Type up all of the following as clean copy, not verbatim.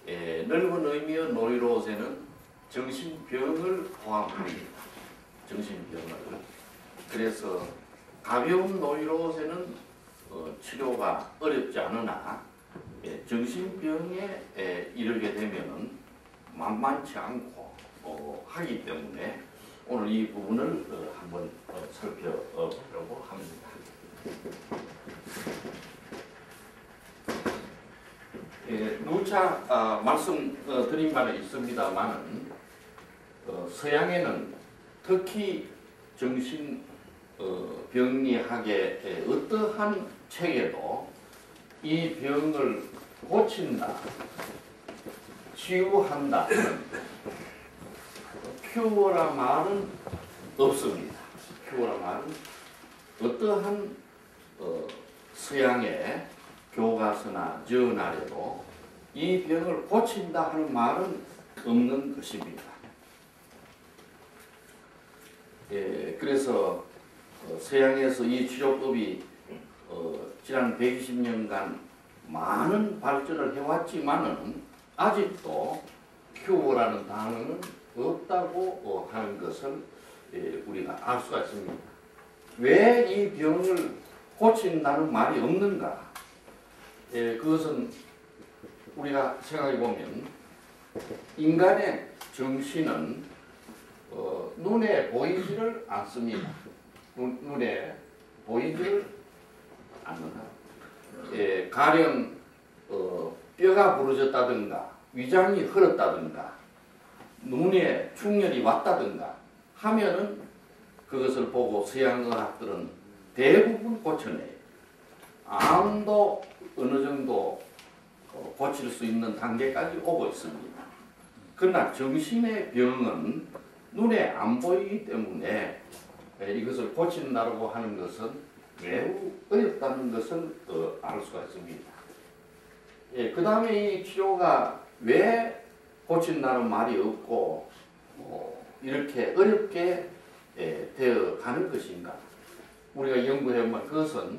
넓은 의미의 노이로제는 정신병을 포함합니다. 정신병을. 그래서 가벼운 노이로제는 치료가 어렵지 않으나 정신병에 이르게 되면 만만치 않고 하기 때문에 오늘 이 부분을 한번 살펴보려고 합니다. 누차 말씀드린 바는 있습니다만 서양에는 특히 정신병리학의 어떠한 책에도 이 병을 고친다, 치유한다, 큐어라 말은 없습니다. 큐어라 말은 어떠한 서양의 교과서나 저널에도 이 병을 고친다 하는 말은 없는 것입니다. 그래서 서양에서 이 치료법이 지난 120년간 많은 발전을 해왔지만은 아직도 큐어라는 단어는 없다고 하는 것을 우리가 알 수가 있습니다. 왜 이 병을 고친다는 말이 없는가? 그것은 우리가 생각해 보면 인간의 정신은 눈에 보이지를 않습니다. 눈에 보이지를 않는다. 가령 뼈가 부러졌다든가 위장이 흘렀다든가 눈에 충혈이 왔다든가 하면은 그것을 보고 서양의학들은 대부분 고쳐내요. 암도 어느 정도 고칠 수 있는 단계까지 오고 있습니다. 그러나 정신의 병은 눈에 안 보이기 때문에 이것을 고친다고 하는 것은 매우 어렵다는 것을 알 수가 있습니다. 그 다음에 이 치료가 왜 고친다는 말이 없고 이렇게 어렵게 되어 가는 것인가? 우리가 연구해보면 그것은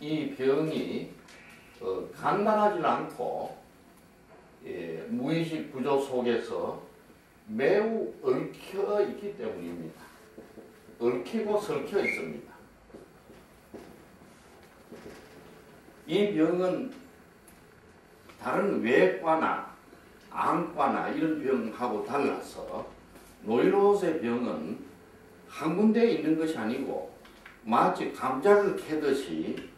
이 병이 간단하지 않고 무의식 구조 속에서 매우 얽혀 있기 때문입니다. 얽히고 설켜 있습니다. 이 병은 다른 외과나 암과나 이런 병하고 달라서 노이로제 병은 한 군데에 있는 것이 아니고 마치 감자를 캐듯이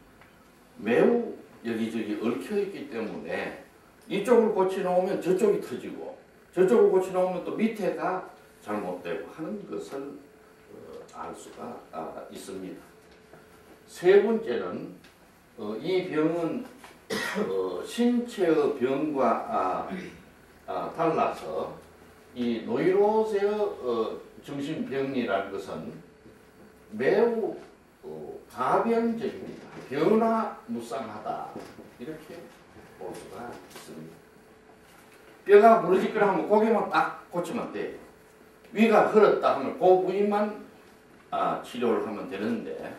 매우 여기저기 얽혀 있기 때문에 이쪽을 고쳐놓으면 저쪽이 터지고 저쪽을 고쳐놓으면 또 밑에가 잘못되고 하는 것을 알 수가 있습니다. 세 번째는 이 병은 신체의 병과 달라서 이 노이로제의 정신병리라는 것은 매우 가변적입니다. 변화무쌍하다 이렇게 볼 수가 있습니다. 뼈가 부러지거나 하면 고개만 딱 고치면 돼요. 위가 흘렀다 하면 그 부위만 치료를 하면 되는데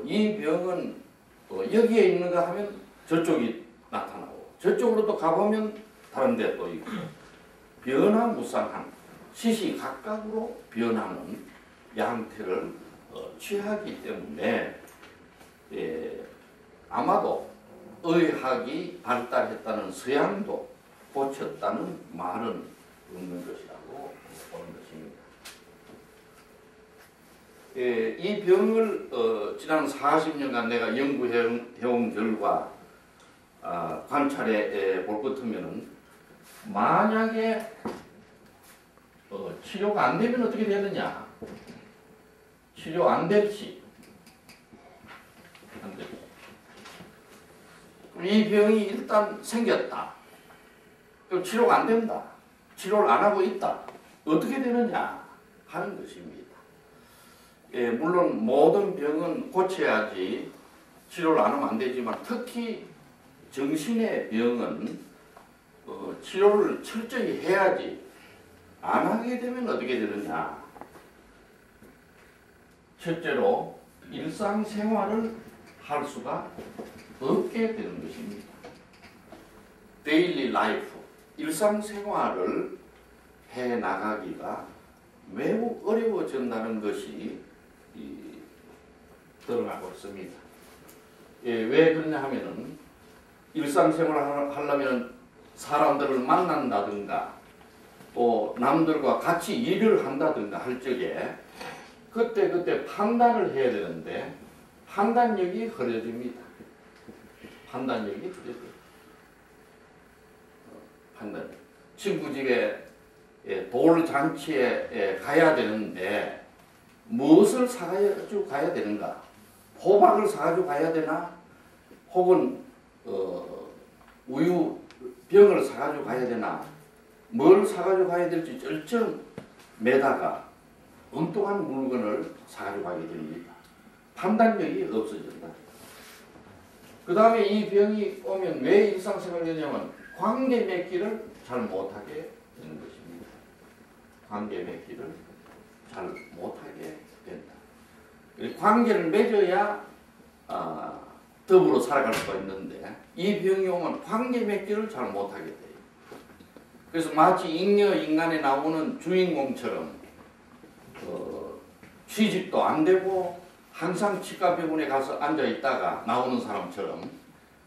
이 병은 여기에 있는가 하면 저쪽이 나타나고 저쪽으로 또 가보면 다른 데 또 있고 변화무쌍한 시시각각으로 변하는 양태를 취하기 때문에 아마도 의학이 발달했다는 서양도 고쳤다는 말은 없는 것이라고 보는 것입니다. 이 병을 지난 40년간 내가 연구해온 결과 관찰해 볼 것 같으면 만약에 치료가 안 되면 어떻게 되느냐? 치료 안 될지 안 되죠. 이 병이 일단 생겼다. 치료가 안 된다. 치료를 안 하고 있다. 어떻게 되느냐 하는 것입니다. 물론 모든 병은 고쳐야지 치료를 안 하면 안 되지만 특히 정신의 병은 치료를 철저히 해야지 안 하게 되면 어떻게 되느냐. 첫째로 일상생활을 할 수가 없게 되는 것입니다. 데일리 라이프, 일상생활을 해 나가기가 매우 어려워진다는 것이 드러나고 있습니다. 예, 왜 그러냐 하면은 일상생활을 하려면 사람들을 만난다든가 또 남들과 같이 일을 한다든가 할 적에 그때 판단을 해야 되는데 판단력이 흐려집니다. 판단력이 흐려져요. 판단력. 친구 집에 돌잔치에 가야 되는데 무엇을 사가지고 가야 되는가? 호박을 사가지고 가야 되나? 혹은 우유 병을 사가지고 가야 되나? 뭘 사가지고 가야 될지 절정 매다가 엉뚱한 물건을 사가지고 가게 됩니다. 판단력이 없어진다. 그 다음에 이 병이 오면 왜 일상생활이 되냐면 관계 맺기를 잘 못하게 되는 것입니다. 관계 맺기를 잘 못하게 된다. 관계를 맺어야 더불어 살아갈 수가 있는데 이 병이 오면 관계 맺기를 잘 못하게 돼요. 그래서 마치 잉여인간에 나오는 주인공처럼 취직도 안 되고 항상 치과병원에 가서 앉아있다가 나오는 사람처럼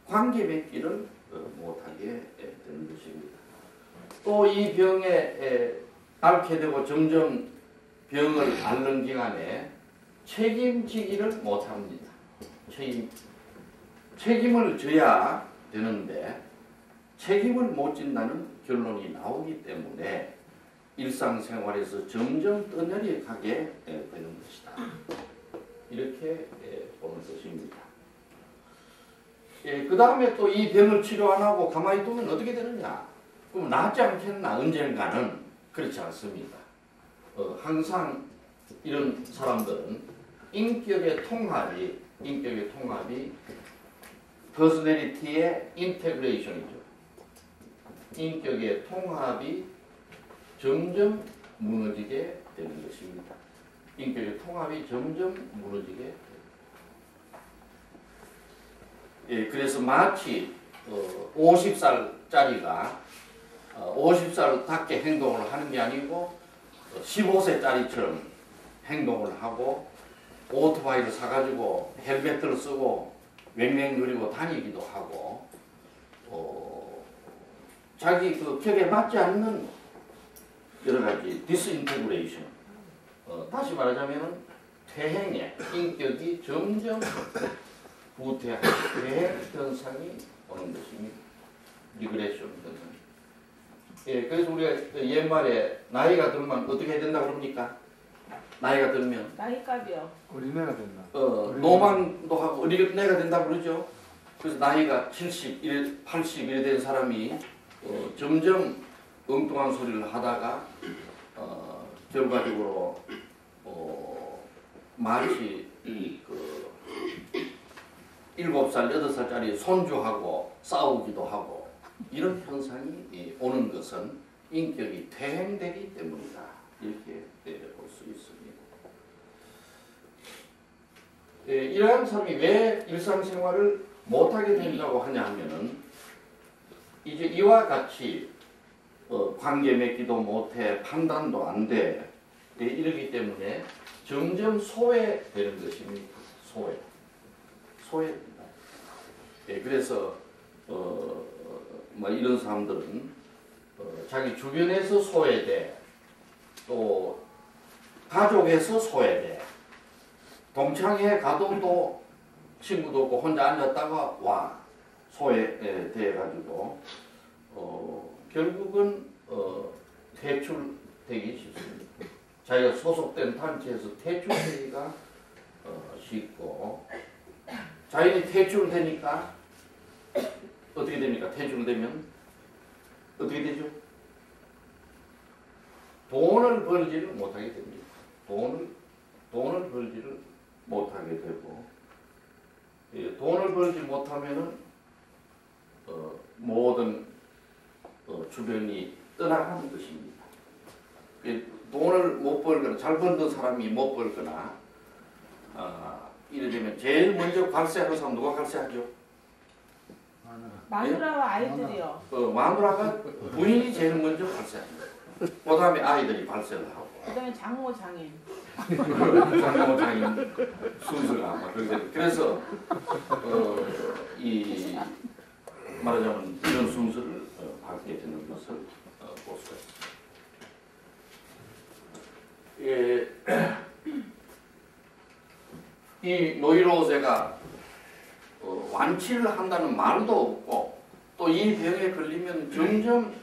관계 맺기를 못하게 되는 것입니다. 또 이 병에 앓게 되고 점점 병을 앓는 기간에 책임지기를 못합니다. 책임을 져야 되는데 책임을 못 진다는 결론이 나오기 때문에 일상생활에서 점점 떠내려가게 되는 것이다. 이렇게 보는 것입니다. 그 다음에 또 이 병을 치료 안 하고 가만히 두면 어떻게 되느냐? 그럼 낫지 않겠나? 언젠가는 그렇지 않습니다. 항상 이런 사람들은 인격의 통합이 퍼스널리티의 인테그레이션이죠. 인격의 통합이 점점 무너지게 되는 것입니다. 인격의 통합이 점점 무너지게 됩니다. 예, 그래서 마치 50살짜리가 50살답게 행동을 하는 게 아니고 15세짜리처럼 행동을 하고 오토바이를 사가지고 헬멧을 쓰고 맹맹거리고 다니기도 하고 자기 그 격에 맞지 않는 여러 가지 디스인테그레이션 다시 말하자면 퇴행의 인격이 점점 후퇴하는 퇴행 현상이 오는 것입니다. 리그레션 현상. 예, 그래서 우리가 옛말에 나이가 들면 어떻게 해야 된다고 그럽니까? 나이가 들면 나이값이요. 어린애가 된다. 노망도 하고 어린애가 된다고 그러죠. 그래서 나이가 70, 80 이래 된 사람이 점점 엉뚱한 소리를 하다가 결과적으로 마치 그 7살, 8살짜리 손주하고 싸우기도 하고 이런 현상이 오는 것은 인격이 퇴행되기 때문이다. 이렇게 볼 수 있습니다. 이러한 사람이 왜 일상생활을 못하게 된다고 하냐 하면은 이제 이와 같이 관계 맺기도 못해 판단도 안 돼 이러기 때문에 점점 소외되는 것입니다. 소외입니다. 그래서 뭐 이런 사람들은 자기 주변에서 소외돼 또 가족에서 소외돼 동창회 가도 또 친구도 없고 혼자 앉았다가 와 소외돼 가지고 결국은 퇴출되기 쉽습니다. 자기가 소속된 단체에서 퇴출되기가 쉽고 자연히 퇴출되니까 어떻게 됩니까? 퇴출되면 어떻게 되죠? 돈을 벌지를 못하게 됩니다. 돈을 벌지를 못하게 되고 돈을 벌지 못하면은 모든 주변이 떠나가는 것입니다. 돈을 못 벌거나 잘 벌던 사람이 못 벌거나 이래 되면 제일 먼저 관세하는 사람 누가 관세하죠? 마누라와 아이들이요. 마누라가 부인이 제일 먼저 발생합니다. 그 다음에 아이들이 발생을 하고. 그 다음에 장모 장인. 장모 장인 순서가 아마 그렇게 돼요. 그래서 이 말하자면 이런 순서를 밟게 되는 것을 볼 수가 있습니다. 이 노이로제가 완치를 한다는 말도 없고 또 이 병에 걸리면 점점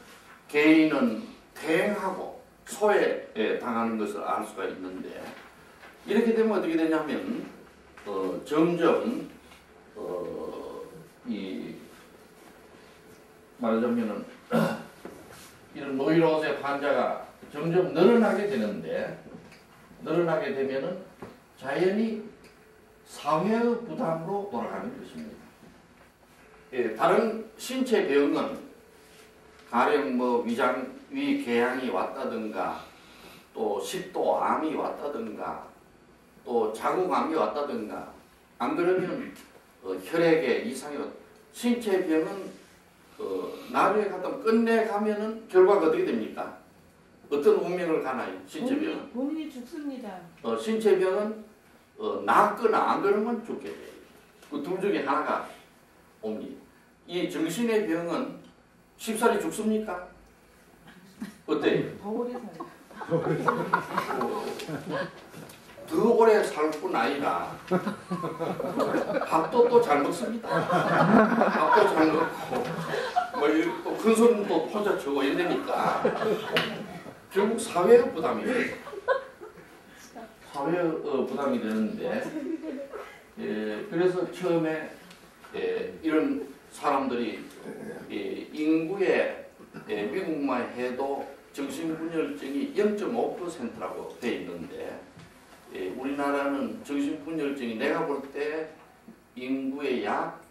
개인은 퇴행하고 소외에 당하는 것을 알 수가 있는데 이렇게 되면 어떻게 되냐면 점점 이 말하자면은 이런 노이로제 환자가 점점 늘어나게 되는데 늘어나게 되면은 자연히 사회의 부담으로 돌아가는 것입니다. 다른 신체 병은 가령 뭐 위 궤양이 왔다든가 또 식도암이 왔다든가 또 자궁암이 왔다든가 안 그러면 혈액에 이상이 신체 병은 나중에 갔다 끝내 가면은 결과가 어떻게 됩니까? 어떤 운명을 가나요? 신체 병은 본인이 죽습니다. 신체 병은 낫거나 안 그러면 죽게 돼요. 그 둘 중에 하나가 옵니다. 이 정신의 병은 쉽사리 죽습니까? 어때요? 더 오래 살아요. 더 오래 살 뿐 아니라 밥도 또 잘 먹습니다. 밥도 잘 먹고 뭐 큰 소리는 또 혼자 치고 이러니까 결국 사회의 부담이 돼요. 사회의 부담이 되는데 그래서 처음에 이런 사람들이 인구의 미국만 해도 정신분열증이 0.5%라고 되어 있는데 우리나라는 정신분열증이 내가 볼 때 인구의 약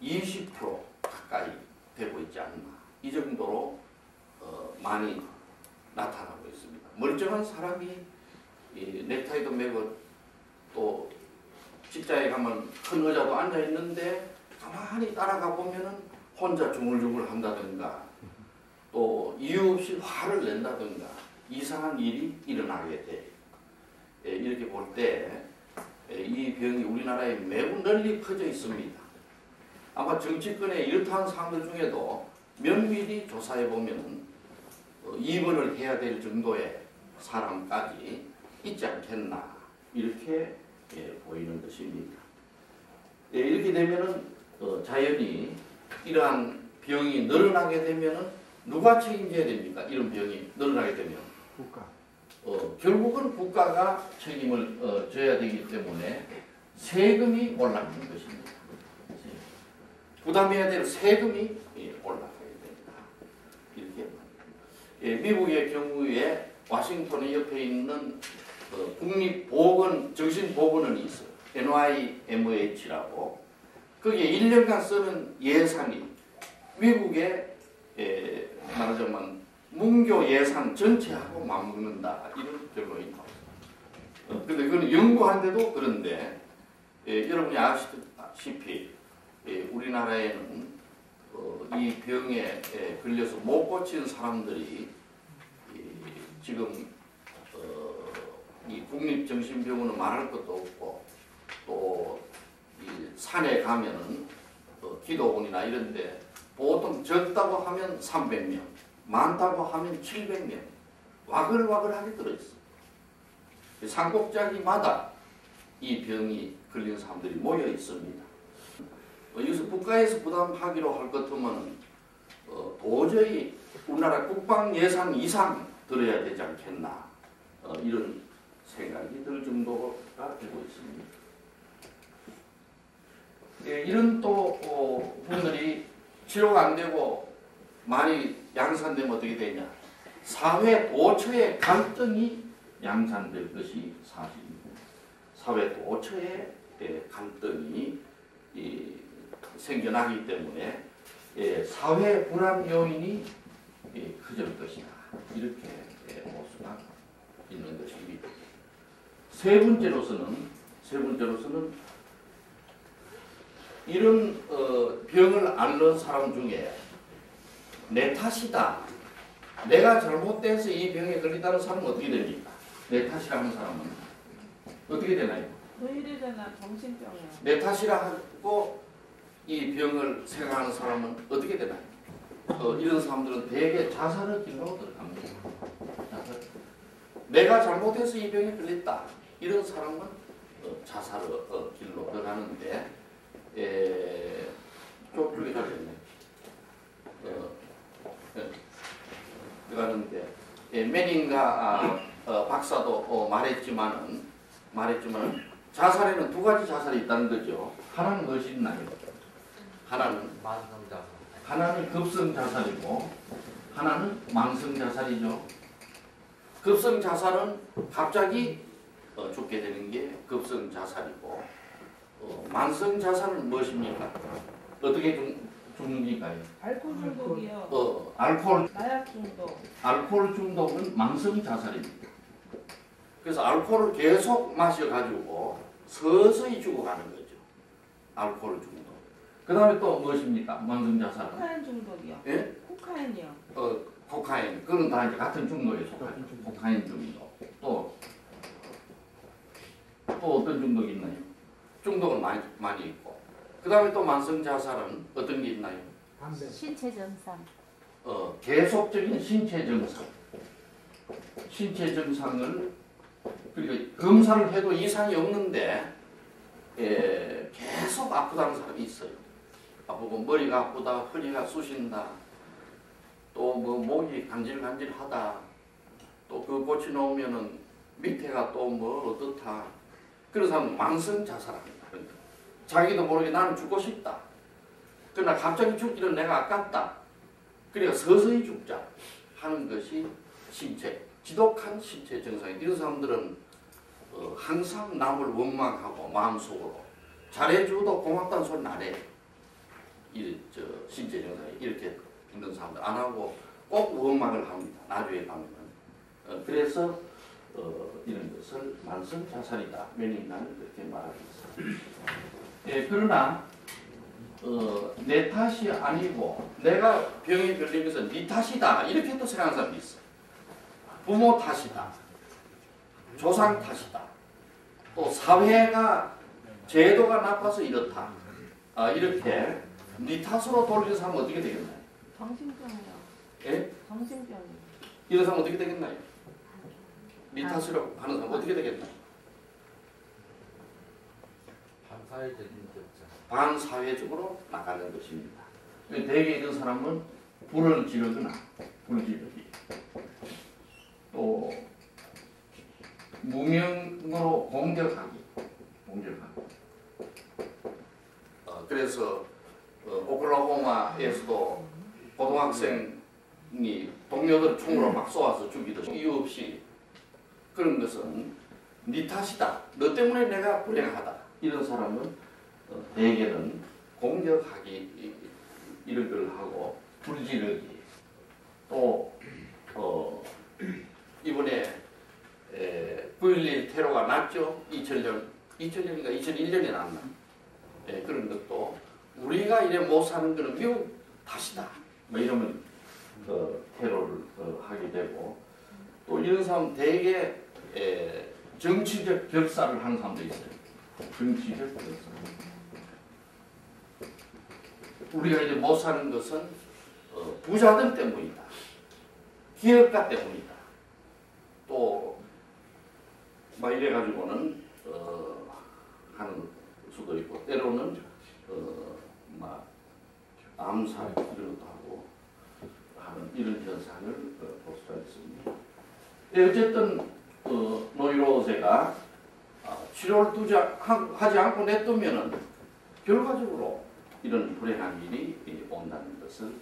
20% 가까이 되고 있지 않나 이 정도로 많이 나타나고 있습니다. 멀쩡한 사람이 넥타이도 매고 또 직장에 가면 큰 의자도 앉아 있는데 가만히 따라가 보면은 혼자 중얼중얼 한다든가 또 이유 없이 화를 낸다든가 이상한 일이 일어나게 돼. 이렇게 볼 때 이 병이 우리나라에 매우 널리 퍼져 있습니다. 아마 정치권에 이렇다는 사람들 중에도 면밀히 조사해 보면 입원을 해야 될 정도의 사람까지 있지 않겠나 이렇게 보이는 것입니다. 이렇게 되면은 자연히 이러한 병이 늘어나게 되면은 누가 책임져야 됩니까? 이런 병이 늘어나게 되면 국가. 결국은 국가가 책임을 져야 되기 때문에 세금이 올라가는 것입니다. 부담해야 될 세금이 올라가야 된다. 이렇게 미국의 경우에 와싱턴의 옆에 있는 국립보건 정신보건원이 있어요. NYMH라고. 거기에 1년간 쓰는 예산이 미국의 말하자면 문교 예산 전체하고 맞먹는다. 이런 결론이 나왔어요. 근데 그건 연구하는데도 그런데 여러분이 아시다시피 우리나라에는 이 병에 걸려서 못 고친 사람들이 지금 이 국립정신병원은 말할 것도 없고 또 이 산에 가면은 기도원이나 이런데 보통 적다고 하면 300명, 많다고 하면 700명 와글와글하게 들어있어. 산꼭자기마다 이 병이 걸린 사람들이 모여 있습니다. 여기서 국가에서 부담하기로 할 것 같으면 도저히 우리나라 국방 예산 이상 들어야 되지 않겠나 이런 생각이 들 정도가 되고 있습니다. 이런 또 분들이 치료가 안 되고 많이 양산되면 어떻게 되냐? 사회 도처의 갈등이 양산될 것이 사실입니다. 사회 도처의 갈등이 생겨나기 때문에 사회 불안 요인이 커질 것이다. 이렇게 볼 수가 있는 것입니다. 세 번째로서는 이런 병을 앓는 사람 중에 내 탓이다, 내가 잘못돼서 이 병에 걸리다는 사람은 어떻게 됩니까? 내 탓이라 하는 사람은 어떻게 되나요? 왜 이래 되나 정신병이야. 내 탓이라 하고 이 병을 생각하는 사람은 어떻게 되나요? 이런 사람들은 대개 자살의 길로 들어갑니다. 내가 잘못해서 이 병에 걸렸다, 이런 사람은 자살의 길로 들어가는데, 좀 불리하겠네. 들어가는데, 매닝가 박사도 말했지만은 자살에는 두 가지 자살이 있다는 거죠. 하나는 무엇이 있나요? 하나는 급성 자살이고, 하나는 망성 자살이죠. 급성 자살은 갑자기 죽게 되는 게 급성 자살이고, 만성 자살은 무엇입니까? 어떻게 죽는니까요? 알코올 중독이요. 마약 중독. 알코올 중독은 망성 자살입니다. 그래서 알코올을 계속 마셔가지고 서서히 죽어가는 거죠. 알코올 중독. 그 다음에 또 무엇입니까? 망성 자살은? 코카인 중독이요. 예? 코카인이요. 코카인. 그건 다 이제 같은 중독에 속하죠. 코카인 중독. 또 어떤 중독이 있나요? 중독은 많이 있고. 그 다음에 또 만성 자살은 어떤 게 있나요? 신체 증상. 계속적인 신체 증상. 신체 증상을, 그러니까 검사를 해도 이상이 없는데 계속 아프다는 사람이 있어요. 아프고 머리가 아프다, 허리가 쑤신다, 또 뭐 목이 간질간질하다, 또 그 고쳐놓으면은 밑에가 또 뭐 어떻다. 그런 사람은 만성 자살합니다. 그러니까 자기도 모르게 나는 죽고 싶다, 그러나 갑자기 죽기는 내가 아깝다, 그러니까 서서히 죽자 하는 것이 지독한 신체 증상이. 이런 사람들은 항상 남을 원망하고 마음속으로 잘해줘도 고맙다는 소리는 안 해. 신체 증상이 이렇게 있는 사람들 안 하고 꼭 원망을 합니다. 나중에 가면은. 그래서 이런 것을 만성 자살이다, 매닝가는 그렇게 말하고 있습니다. 그러나 내 탓이 아니고 내가 병에 걸린 것은 네 탓이다, 이렇게 또 생각하는 사람이 있어. 부모 탓이다, 조상 탓이다, 또 사회가 제도가 나빠서 이렇다, 이렇게 네 탓으로 돌리는 사람은 어떻게 되겠나요? 정신병이요. 예? 정신병이요. 이런 사람 어떻게 되겠나요? 네 탓으로 하는 사람 어떻게 되겠나요? 반사회적으로 나가는 것입니다. 대개 이런 사람은 불을 지르거나 불지르기, 또 무명으로 공격하기. 그래서 오클라호마에서도 고등학생이 동료들 총으로 막 쏘아서 죽이듯이 이유 없이, 그런 것은 네 탓이다, 너 때문에 내가 불행하다, 이런 사람은 대개는 공격하기 이런 걸 하고 불지르기, 또 이번에 9.11 테러가 났죠. 2000년인가 2001년에 났나. 그런 것도 우리가 이래 못 사는 거는 미국 탓이다, 뭐 이러면 테러를 하게 되고, 또 이런 사람 대개 정치적 결사를 하는 사람도 있어요. 정치적 결사. 우리가 이제 못 사는 것은 부자들 때문이다, 기업가 때문이다, 또 막 이래가지고는 하는 수도 있고, 때로는 막 암살 이런 것도 하고 하는 이런 현상을 볼 수가 있습니다. 어쨌든 노이로제가 치료를 하지 않고 냅두면은 결과적으로 이런 불행한 일이 온다는 것을